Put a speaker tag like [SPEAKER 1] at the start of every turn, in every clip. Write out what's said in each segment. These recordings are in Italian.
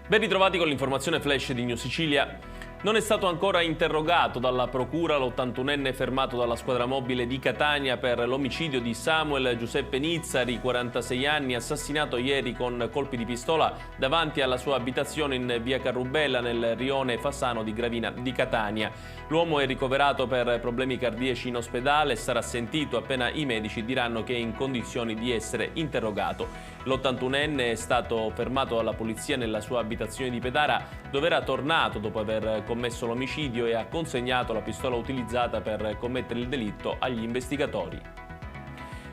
[SPEAKER 1] Ben ritrovati con l'informazione flash di New Sicilia. Non è stato ancora interrogato dalla procura l'81enne fermato dalla squadra mobile di Catania per l'omicidio di Samuel Giuseppe Nizzari, 46 anni, assassinato ieri con colpi di pistola davanti alla sua abitazione in via Carrubella nel rione Fasano di Gravina di Catania. L'uomo è ricoverato per problemi cardiaci in ospedale e sarà sentito appena i medici diranno che è in condizioni di essere interrogato. L'81enne è stato fermato dalla polizia nella sua abitazione di Pedara, dove era tornato dopo aver commesso l'omicidio e ha consegnato la pistola utilizzata per commettere il delitto agli investigatori.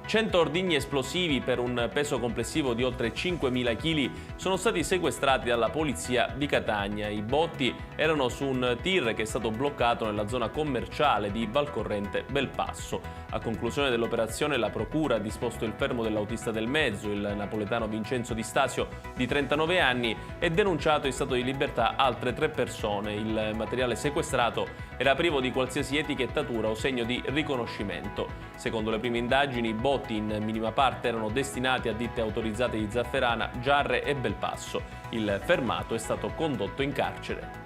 [SPEAKER 1] 100 ordigni esplosivi per un peso complessivo di oltre 5.000 kg sono stati sequestrati dalla polizia di Catania. I botti erano su un tir che è stato bloccato nella zona commerciale di Valcorrente Belpasso. A conclusione dell'operazione la procura ha disposto il fermo dell'autista del mezzo, il napoletano Vincenzo Di Stasio di 39 anni, e denunciato in stato di libertà altre 3 persone. Il materiale sequestrato era privo di qualsiasi etichettatura o segno di riconoscimento. Secondo le prime indagini, i botti in minima parte erano destinati a ditte autorizzate di Zafferana, Giarre e Belpasso. Il fermato è stato condotto in carcere.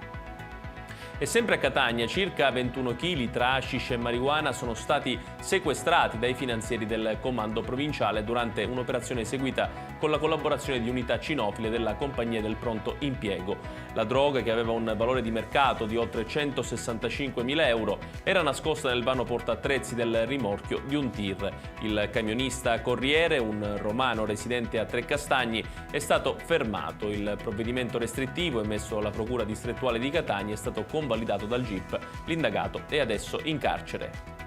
[SPEAKER 1] E sempre a Catania, circa 21 kg tra hashish e marijuana sono stati sequestrati dai finanzieri del comando provinciale durante un'operazione eseguita con la collaborazione di unità cinofile della compagnia del pronto impiego. La droga, che aveva un valore di mercato di oltre 165.000 euro, era nascosta nel vano portaattrezzi del rimorchio di un tir. Il camionista Corriere, un romano residente a Trecastagni, è stato fermato. Il provvedimento restrittivo emesso dalla Procura distrettuale di Catania è stato convalidato dal GIP. L'indagato è adesso in carcere.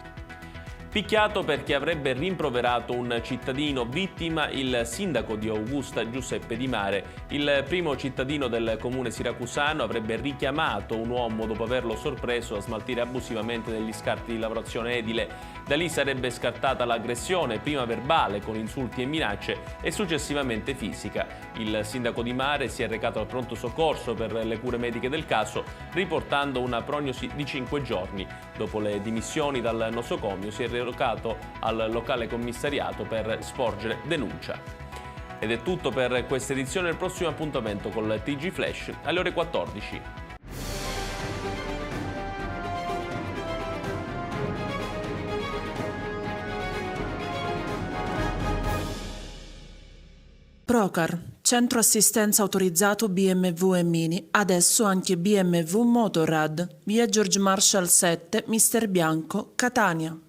[SPEAKER 1] Picchiato perché avrebbe rimproverato un cittadino, vittima il sindaco di Augusta Giuseppe Di Mare. Il primo cittadino del comune siracusano avrebbe richiamato un uomo dopo averlo sorpreso a smaltire abusivamente degli scarti di lavorazione edile. Da lì sarebbe scattata l'aggressione, prima verbale con insulti e minacce e successivamente fisica. Il sindaco Di Mare si è recato al pronto soccorso per le cure mediche del caso, riportando una prognosi di 5 giorni. Dopo le dimissioni dal nosocomio si è relocato al locale commissariato per sporgere denuncia. Ed è tutto per questa edizione. Il prossimo appuntamento col TG Flash alle ore 14.
[SPEAKER 2] Procar, centro assistenza autorizzato BMW e Mini, adesso anche BMW Motorrad, via George Marshall 7, Mister Bianco, Catania.